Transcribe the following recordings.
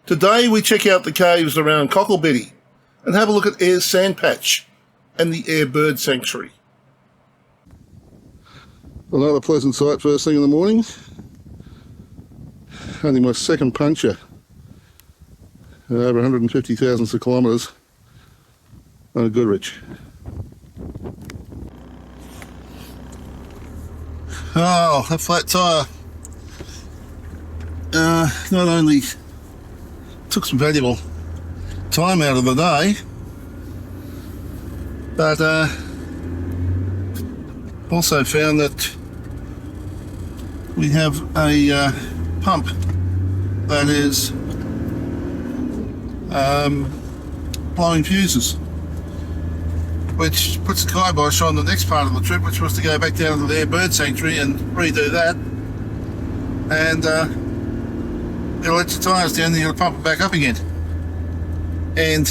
Today we check out the caves around Cocklebiddy and have a look at Eyre's Sand Patch and the Eyre Bird Sanctuary. Another pleasant sight first thing in the morning. Only my second puncture over 150,000 kilometres on a Goodrich. Oh, that flat tyre not only took some valuable time out of the day, but also found that we have a pump that is blowing fuses, which puts the kibosh on the next part of the trip, which was to go back down to the Eyre Bird Sanctuary and redo that. And it'll let your tyres down and you'll pump it back up again. And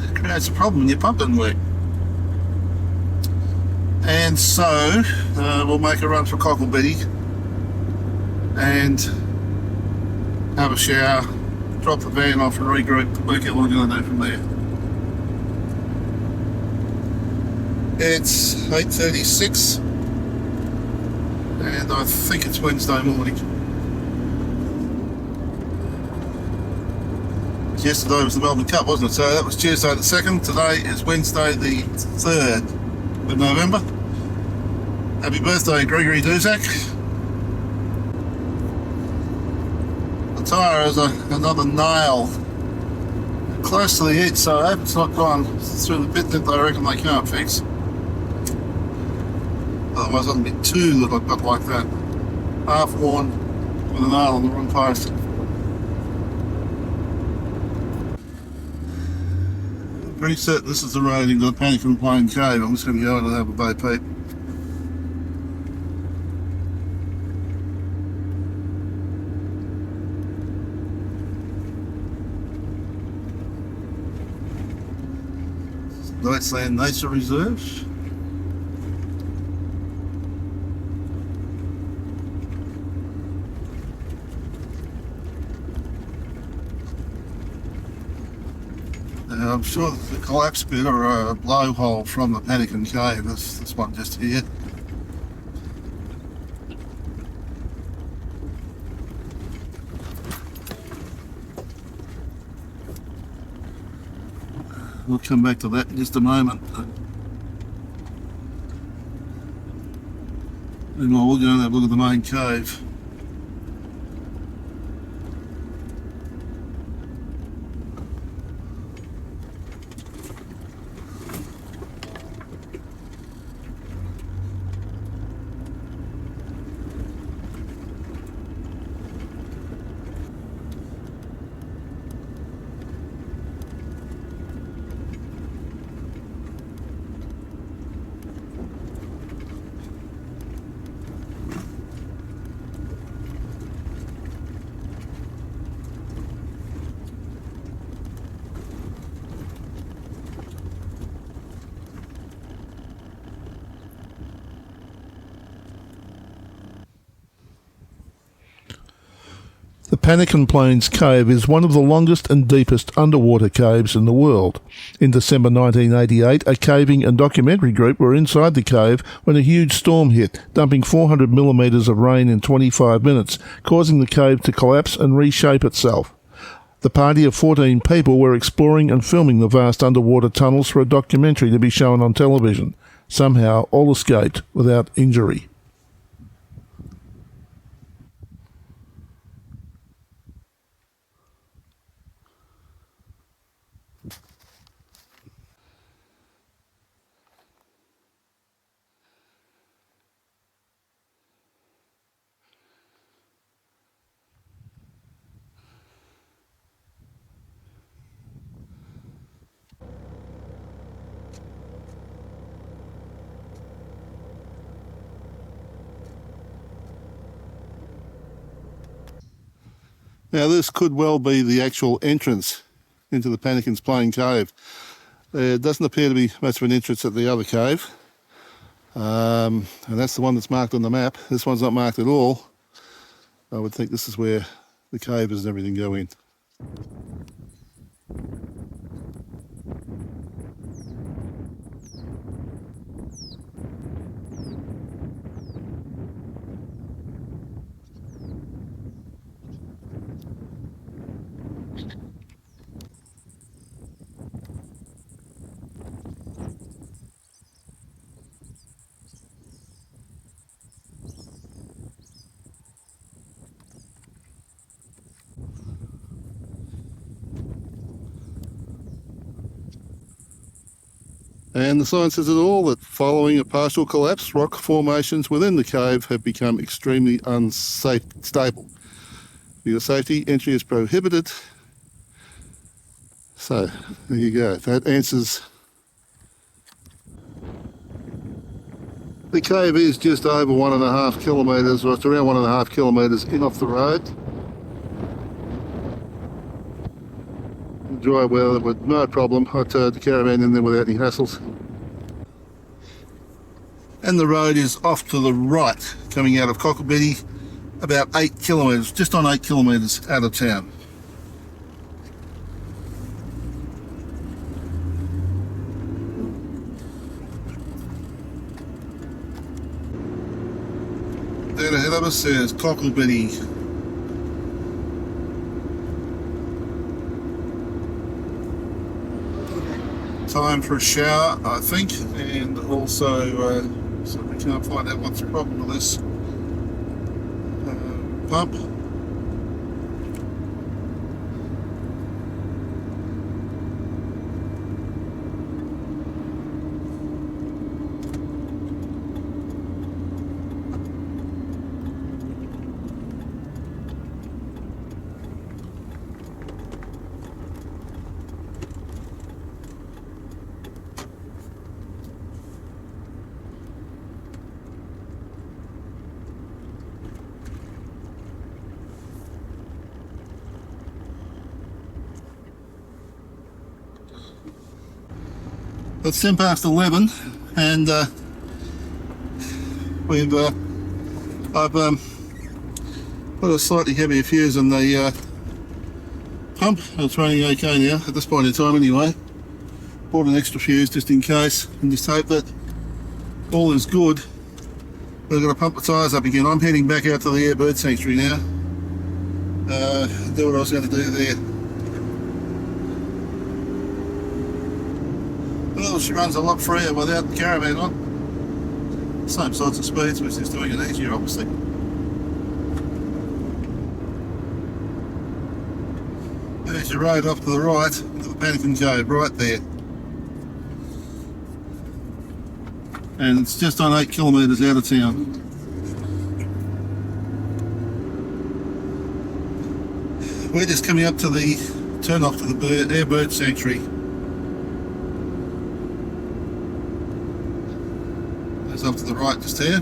it creates a problem when your pump doesn't work. And so we'll make a run for Cocklebiddy and have a shower, drop the van off and regroup, work out what we're going to do from there. It's 8:36 and I think it's Wednesday morning. Yesterday was the Melbourne Cup, wasn't it? So that was Tuesday the 2nd. Today is Wednesday the 3rd of November. Happy birthday, Gregory Duzak. The tyre has another nail close to the edge, so I hope it's not gone through the bit that I reckon they can't fix. Otherwise I'd be two that I've got like that. Half worn with a nail on the wrong post. Pretty certain this is the road into the Pannikin Cave. I'm just going to go in and have a bay peep. Land Nature Reserve. I'm sure the collapse bit or a blowhole from the Pannikin Cave, this one just here. We'll come back to that in just a moment. Meanwhile, we'll go and have a look at the main cave. The Pannikin Plains Cave is one of the longest and deepest underwater caves in the world. In December 1988, a caving and documentary group were inside the cave when a huge storm hit, dumping 400 millimetres of rain in 25 minutes, causing the cave to collapse and reshape itself. The party of 14 people were exploring and filming the vast underwater tunnels for a documentary to be shown on television. Somehow, all escaped without injury. Now this could well be the actual entrance into the Pannikin's Plains Cave. There doesn't appear to be much of an entrance at the other cave. And that's the one that's marked on the map. This one's not marked at all. I would think this is where the cavers and everything go in. And the sign says it all, that following a partial collapse, rock formations within the cave have become extremely unstable. For your safety, entry is prohibited. So, there you go. That answers. The cave is just over 1.5 kilometres, or it's around 1.5 kilometres in off the road. Dry weather with no problem. I towed the caravan in there without any hassles. And the road is off to the right, coming out of Cocklebiddy, about 8 kilometres, just on 8 kilometres out of town. Down ahead of us is Cocklebiddy. Time for a shower, I think, and also so we can't find out what's the problem with this pump. It's 10 past 11, and I've put a slightly heavier fuse in the pump. It's running okay now at this point in time anyway. Bought an extra fuse just in case, and just hope that all is good. But I've got to pump the tyres up again. I'm heading back out to the Eyre Bird Sanctuary now. Do what I was going to do there. Well, she runs a lot freer without the caravan on. Same sorts of speeds, which is doing it easier, obviously. There's your road off to the right, into the Pannikin Cave, right there. And it's just on 8 kilometres out of town. We're just coming up to the turn off to the Eyre Bird Sanctuary. Off to the right just here.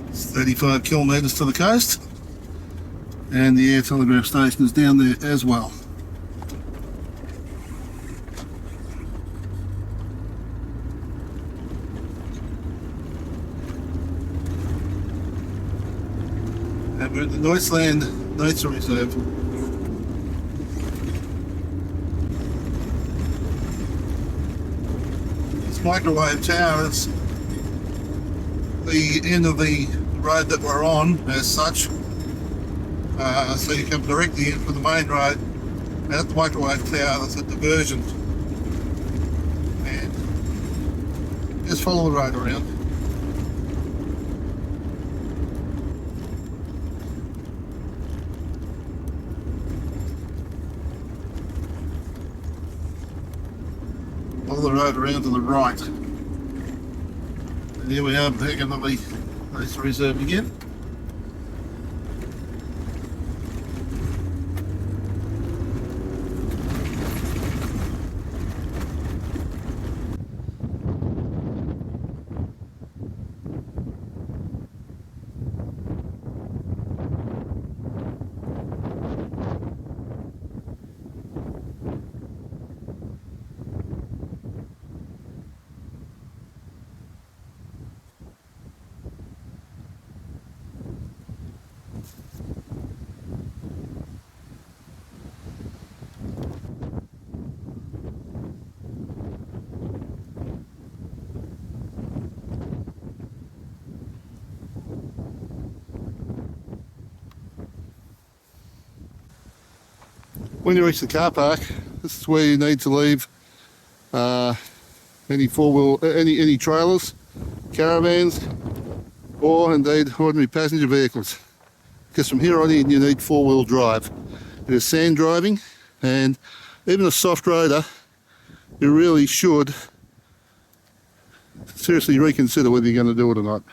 It's 35 kilometres to the coast, and the air telegraph station is down there as well. And we're at the Northland Nature Reserve. This microwave tower is the end of the road that we're on as such. So you come directly in from the main road, and at the microwave tower there's a diversion. And just follow the road around. The road around to the right, and here we are back into the nature reserve again. When you reach the car park, this is where you need to leave any any trailers, caravans, or indeed ordinary passenger vehicles. Because from here on in you need four-wheel drive. It is sand driving, and even a soft roader, you really should seriously reconsider whether you're going to do it or not.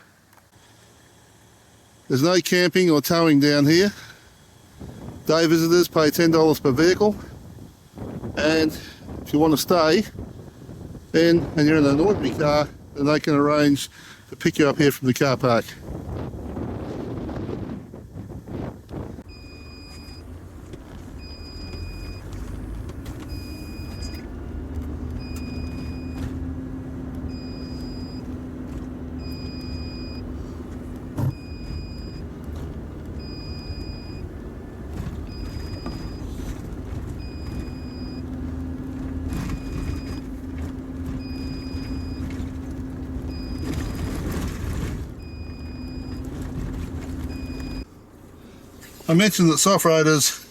There's no camping or towing down here. Day visitors pay $10 per vehicle, and if you want to stay then, and you're in an ordinary car, then they can arrange to pick you up here from the car park. I mentioned that soft-roaders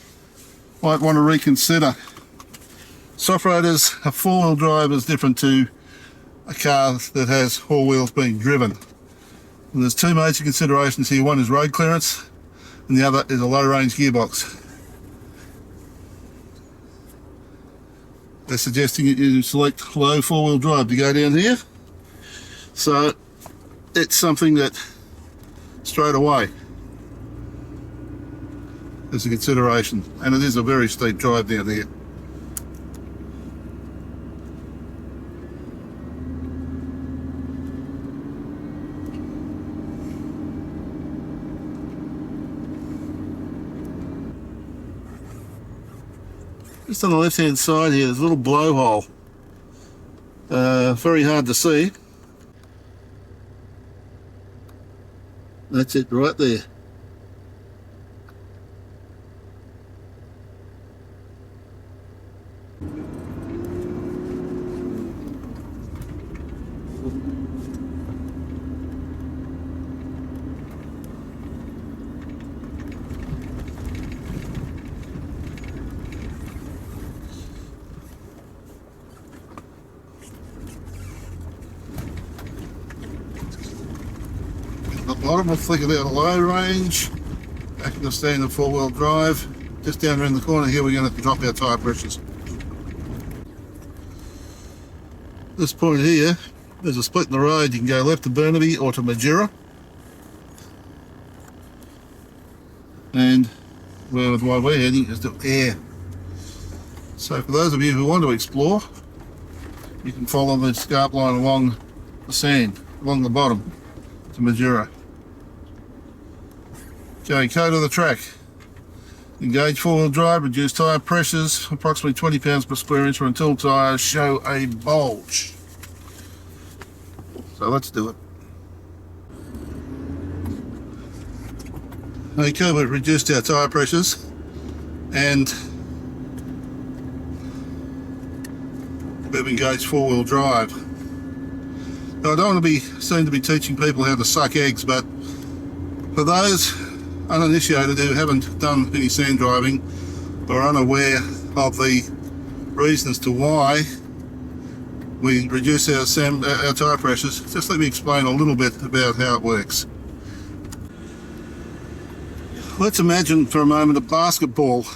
might want to reconsider. Soft-roaders, a four-wheel drive is different to a car that has four wheels being driven. And there's two major considerations here. One is road clearance, and the other is a low-range gearbox. They're suggesting that you select low four-wheel drive to go down here. So it's something that straight away is a consideration, and it is a very steep drive down here. Just on the left hand side here, there's a little blowhole. Very hard to see. That's it right there. Bottom, we'll flick it out a low range, back into standard four-wheel drive. Just down around the corner here we're going to have to drop our tyre pressures. This point here, there's a split in the road. You can go left to Burnaby or to Murra. And where we're heading is to Eyre. So for those of you who want to explore, you can follow the scarp line along the sand, along the bottom to Murra. Okay, code of the track. Engage four-wheel drive, reduce tyre pressures, approximately 20 pounds per square inch until tyres show a bulge. So let's do it. Okay, we've reduced our tyre pressures, and we've engaged four-wheel drive. Now I don't want to be seen to be teaching people how to suck eggs, but for those uninitiated who haven't done any sand driving or unaware of the reasons to why we reduce our tyre pressures, just let me explain a little bit about how it works. Let's imagine for a moment a basketball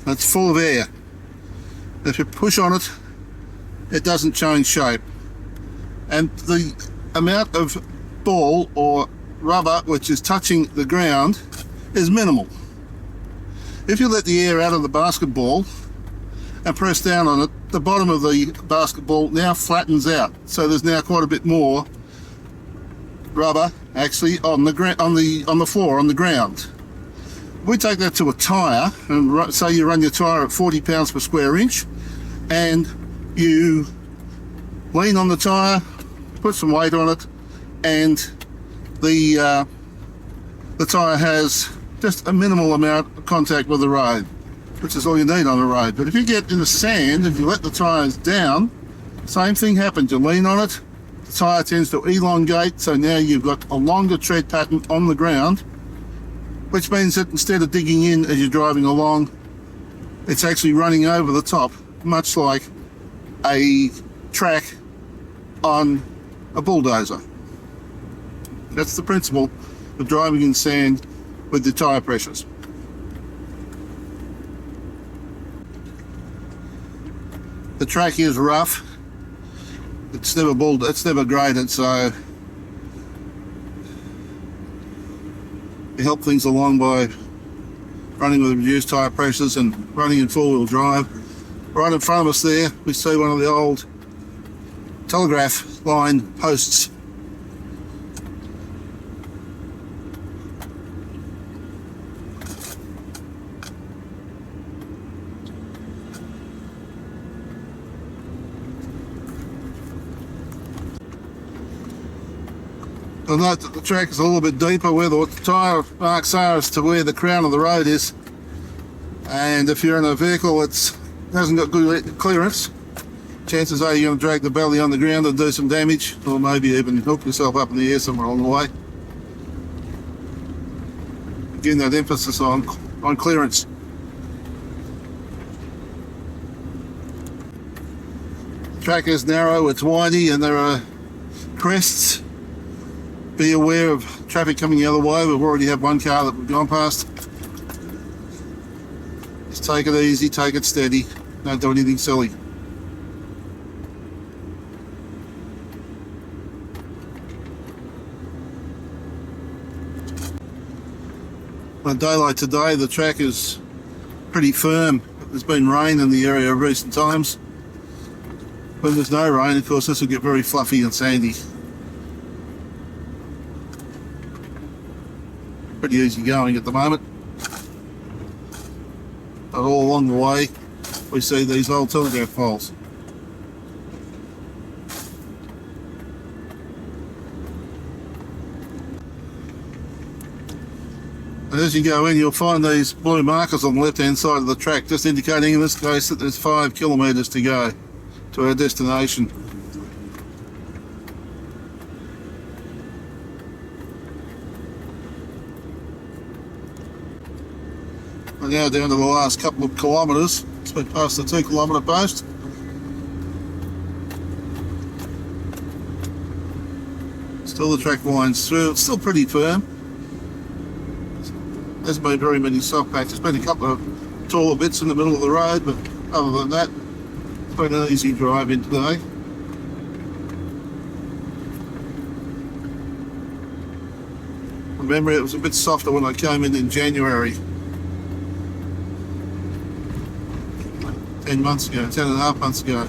that's full of air. If you push on it, it doesn't change shape, and the amount of ball or rubber which is touching the ground is minimal. If you let the air out of the basketball and press down on it, the bottom of the basketball now flattens out, so there's now quite a bit more rubber actually on the floor, on the ground. We take that to a tyre, and say you run your tyre at 40 pounds per square inch, and you lean on the tyre, put some weight on it, and the tyre has just a minimal amount of contact with the road, which is all you need on a road. But if you get in the sand and you let the tyres down, same thing happens. You lean on it, the tyre tends to elongate, so now you've got a longer tread pattern on the ground, which means that instead of digging in as you're driving along, It's actually running over the top, much like a track on a bulldozer. That's the principle of driving in sand with the tyre pressures. The track is rough. It's never graded, so we help things along by running with reduced tyre pressures and running in four-wheel drive. Right in front of us there, we see one of the old telegraph line posts. You'll note that the track is a little bit deeper where the tyre marks are as to where the crown of the road is. And if you're in a vehicle that hasn't got good clearance, chances are you're going to drag the belly on the ground and do some damage, or maybe even hook yourself up in the air somewhere along the way. Again, that emphasis on clearance. The track is narrow, it's windy, and there are crests. Be aware of traffic coming the other way. We've already had one car that we've gone past. Just take it easy, take it steady, don't do anything silly. On a day like today, the track is pretty firm. There's been rain in the area of recent times. When there's no rain, of course, this will get very fluffy and sandy. Pretty easy going at the moment. But all along the way, we see these old telegraph poles. And as you go in, you'll find these blue markers on the left-hand side of the track, just indicating in this case that there's 5 kilometres to go to our destination. We're now down to the last couple of kilometres, so we're past the 2 kilometre post. Still the track winds through, it's still pretty firm. There hasn't been very many soft patches, there's been a couple of taller bits in the middle of the road, but other than that, it's been an easy drive in today. Remember, it was a bit softer when I came in January. 10 months ago, 10 and a half months ago.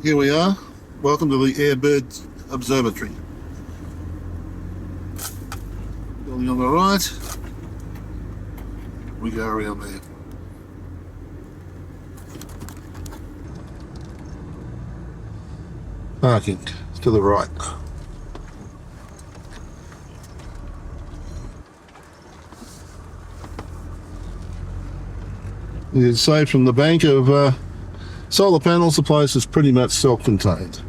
Here we are. Welcome to the Eyre Bird Observatory. Building on the right. We go around there. Parking to the right. You can say from the bank of solar panels, the place is pretty much self-contained.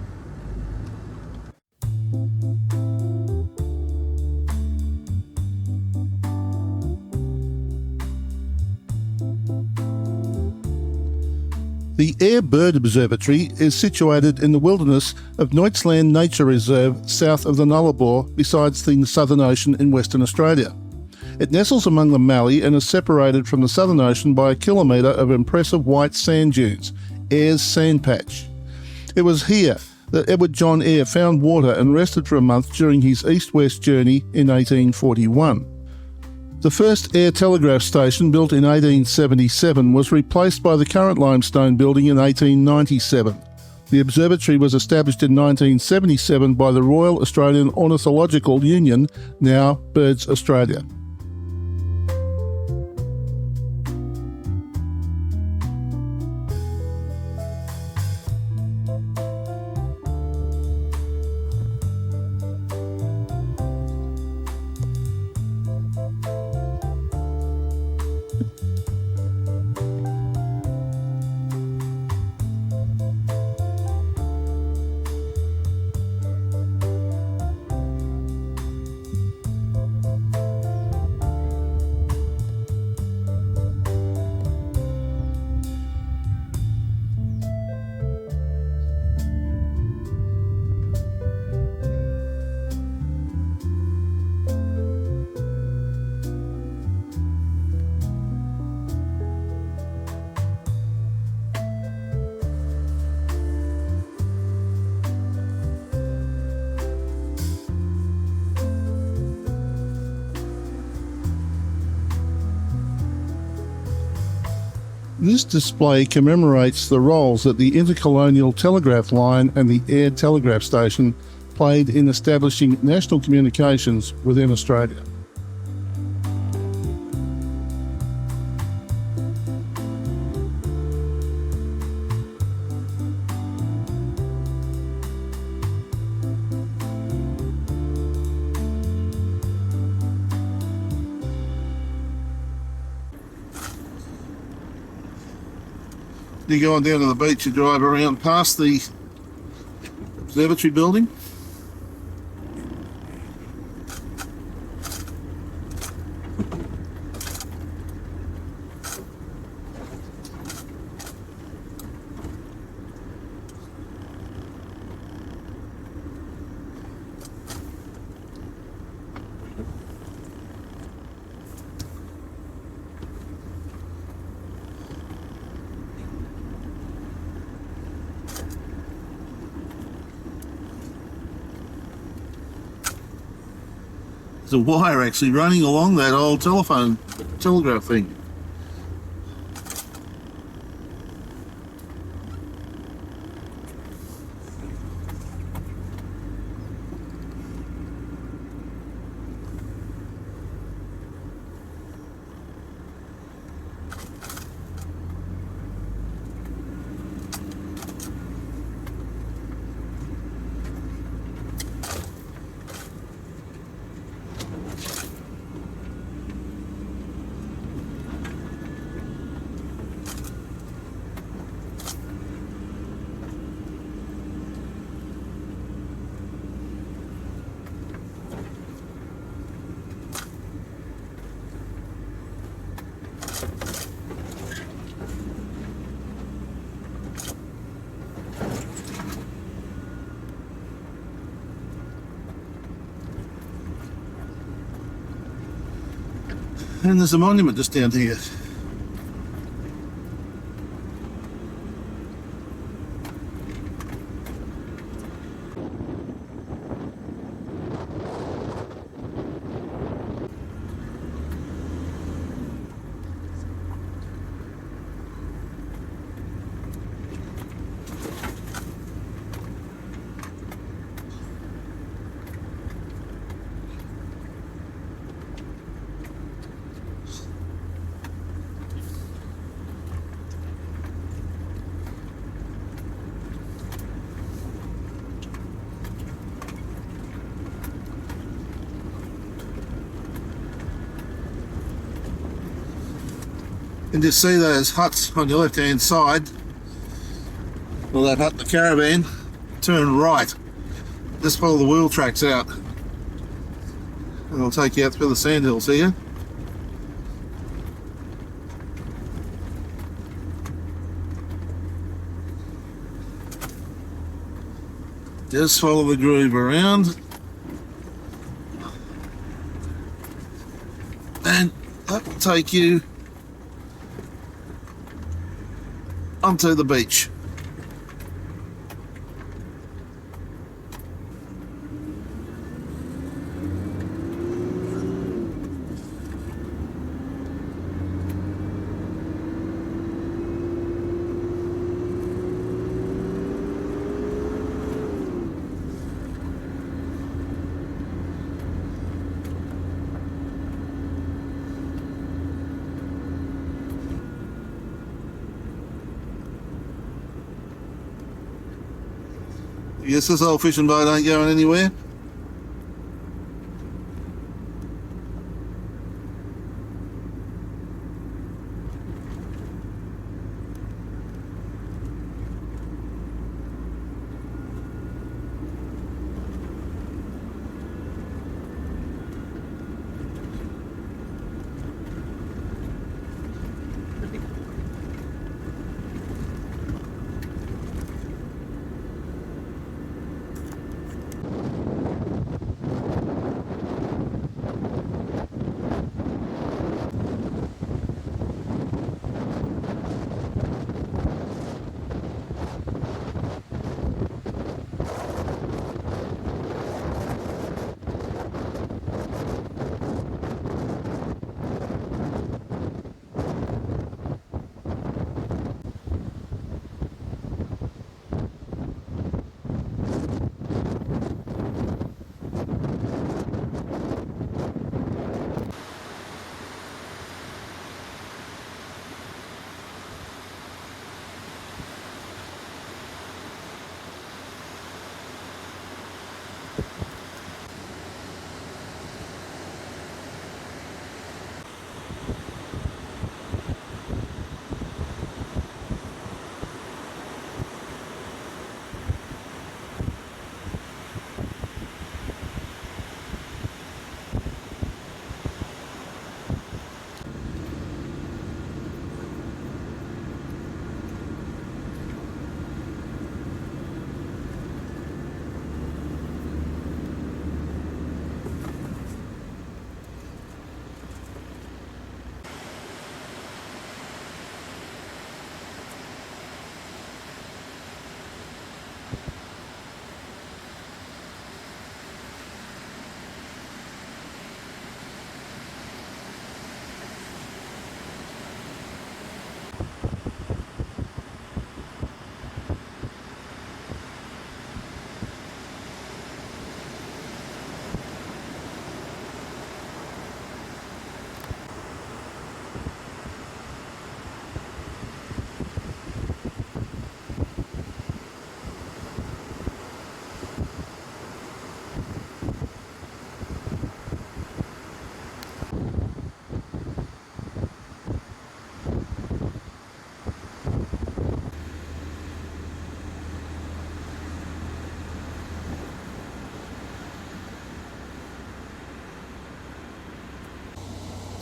The Eyre Bird Observatory is situated in the wilderness of Neutsland Nature Reserve south of the Nullarbor, besides the Southern Ocean in Western Australia. It nestles among the mallee and is separated from the Southern Ocean by a kilometre of impressive white sand dunes, Eyre's Sand Patch. It was here that Edward John Eyre found water and rested for a month during his east-west journey in 1841. The first Eyre telegraph station, built in 1877, was replaced by the current limestone building in 1897. The observatory was established in 1977 by the Royal Australian Ornithological Union, now Birds Australia. This display commemorates the roles that the intercolonial telegraph line and the Eyre telegraph station played in establishing national communications within Australia. You go on down to the beach, you drive around past the observatory building. There's a wire actually running along that old telegraph thing. And there's a monument just down here. And just see those huts on your left hand side, well, that hut, the caravan, turn right, just follow the wheel tracks out and it'll take you out through the sandhills here. Just follow the groove around and that will take you onto the beach. Yes, this old fishing boat ain't going anywhere.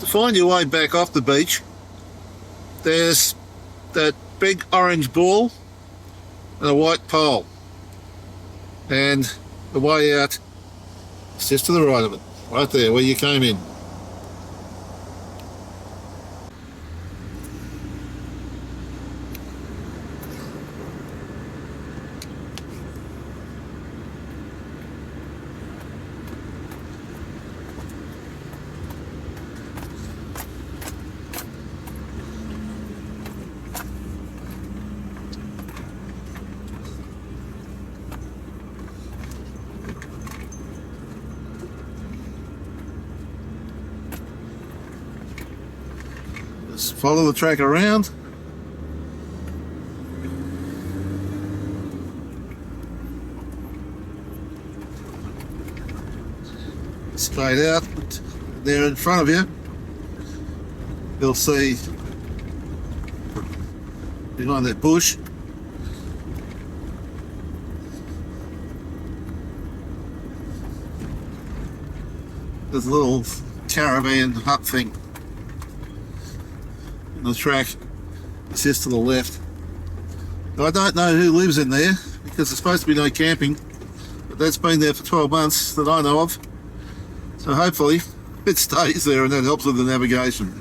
To find your way back off the beach, there's that big orange ball and a white pole, and the way out is just to the right of it, right there where you came in. Just follow the track around. Straight out there in front of you, you'll see behind that bush there's a little caravan hut thing. The track is just to the left. I don't know who lives in there because there's supposed to be no camping, but that's been there for 12 months that I know of, so hopefully it stays there and that helps with the navigation.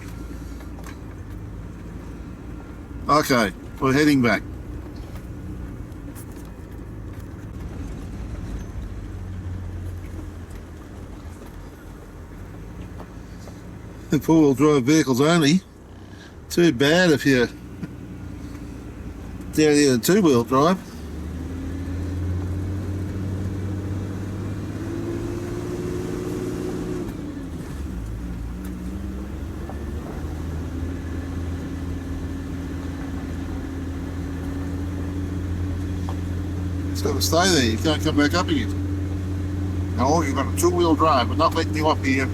Okay, we're heading back. Four-wheel drive vehicles only. Too bad if you're down here in two-wheel drive. It's got to stay there, you can't come back up again. No, you've got a two-wheel drive, but not letting you up here.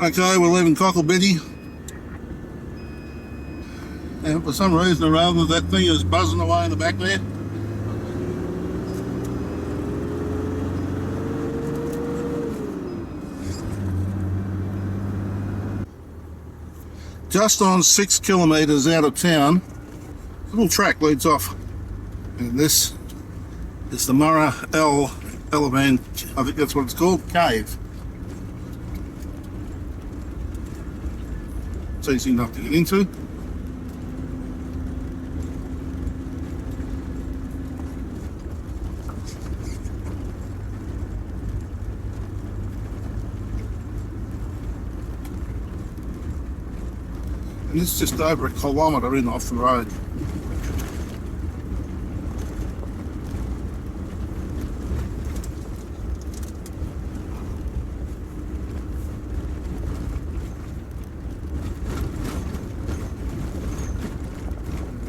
Okay, we're leaving Cocklebiddy, and for some reason or other that thing is buzzing away in the back there. Just on 6 kilometres out of town, a little track leads off, and this is the Murra El-Elevyn, I think that's what it's called, cave. It's easy enough to get into. And it's just over a kilometre in off the road.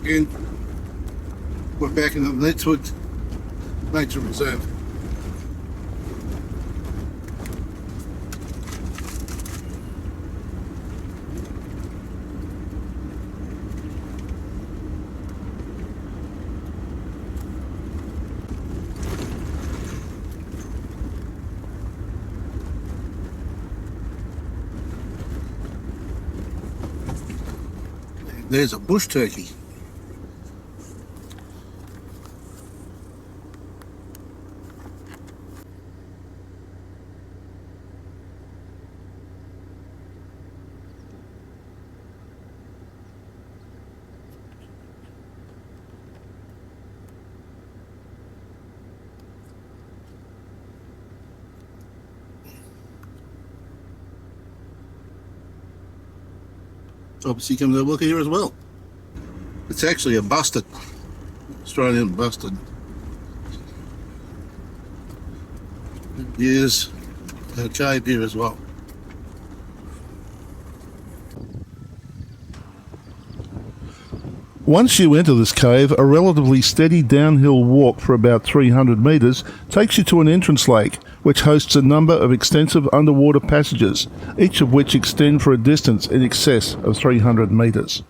Again, we're back in the Netwood Nature Reserve. And there's a bush turkey. obviously come to look here as well. It's actually a busted, Australian busted. Here's a cave here as well. Once you enter this cave, a relatively steady downhill walk for about 300 metres takes you to an entrance lake, which hosts a number of extensive underwater passages, each of which extend for a distance in excess of 300 metres.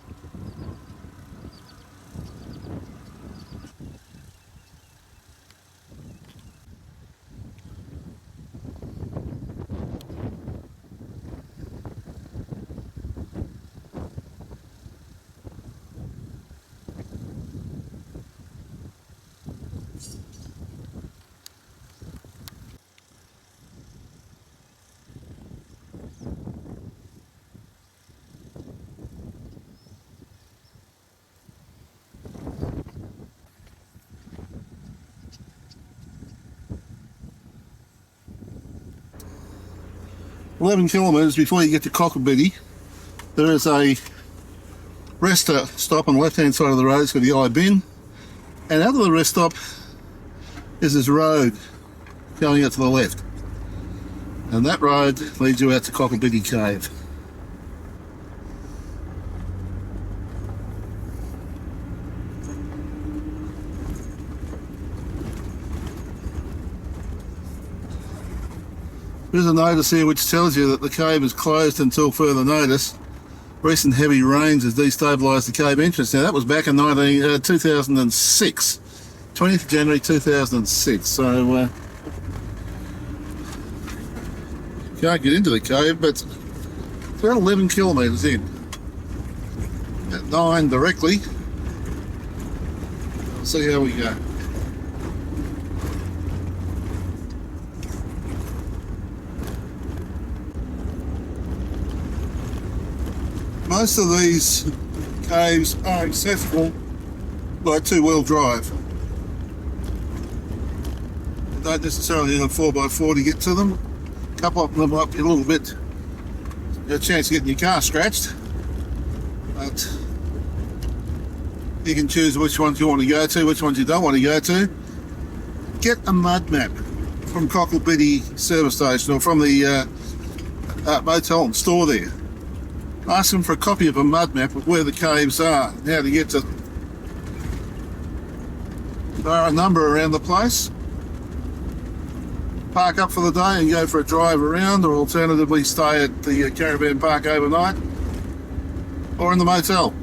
"11 kilometres before you get to Cocklebiddy, there is a rest stop on the left hand side of the road. It's got the El-Elevyn, and out of the rest stop is this road going out to the left, and that road leads you out to Cocklebiddy Cave. There's a notice here which tells you that the cave is closed until further notice. Recent heavy rains has destabilised the cave entrance. Now that was back in 2006, 20th January 2006. So can't get into the cave, but it's about 11 kilometres in. At 9 directly. We'll see how we go. Most of these caves are accessible by two-wheel drive. You don't necessarily need a 4x4 to get to them. A couple of them might be a little bit, a chance of getting your car scratched, but you can choose which ones you want to go to, which ones you don't want to go to. Get a mud map from Cocklebiddy service station or from the motel and store there. Ask them for a copy of a mud map of where the caves are and how to get to them. There are a number around the place. Park up for the day and go for a drive around, or alternatively stay at the caravan park overnight or in the motel.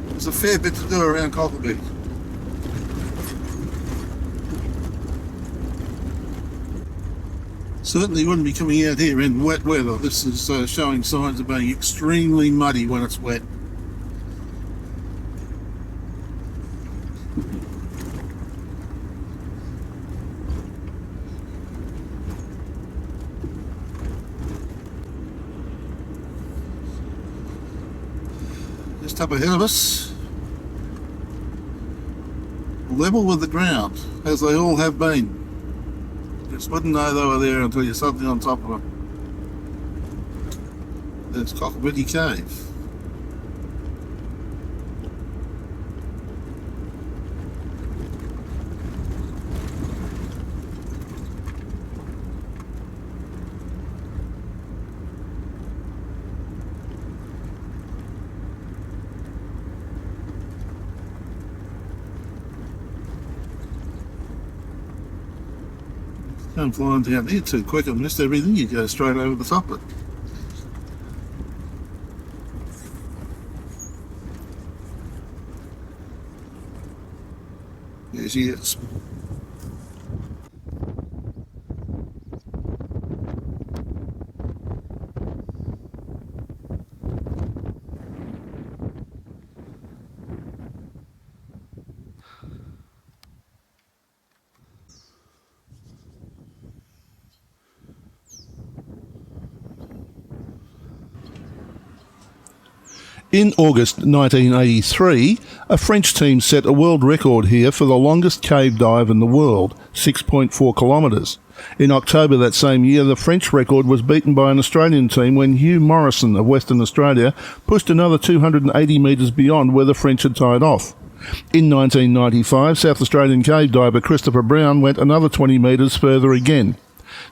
There's a fair bit to do around Cocklebiddy. Certainly wouldn't be coming out here in wet weather. This is showing signs of being extremely muddy when it's wet. Just up ahead of us, level with the ground, as they all have been. Just wouldn't know they were there until you're suddenly on top of them. There's Cocklebiddy Cave. Don't fly down here too quick and miss everything, you go straight over the top of it. There she is. In August 1983, a French team set a world record here for the longest cave dive in the world, 6.4 kilometres. In October that same year, the French record was beaten by an Australian team when Hugh Morrison of Western Australia pushed another 280 metres beyond where the French had tied off. In 1995, South Australian cave diver Christopher Brown went another 20 metres further again.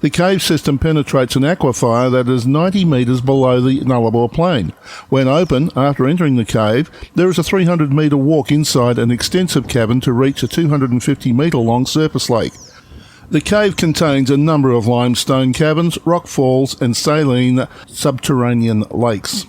The cave system penetrates an aquifer that is 90 metres below the Nullarbor Plain. When open, after entering the cave, there is a 300 metre walk inside an extensive cavern to reach a 250 metre long surface lake. The cave contains a number of limestone caverns, rock falls and saline subterranean lakes.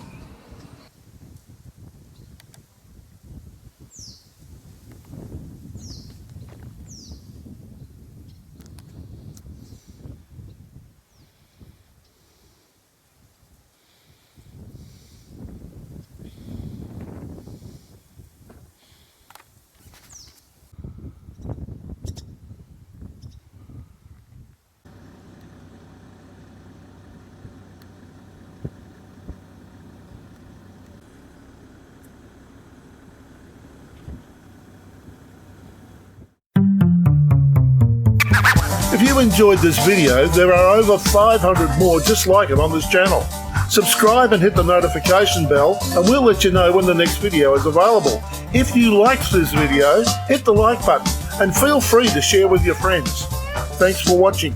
If you enjoyed this video, there are over 500 more just like it on this channel. Subscribe and hit the notification bell and we'll let you know when the next video is available. If you liked this video, hit the like button and feel free to share with your friends. Thanks for watching.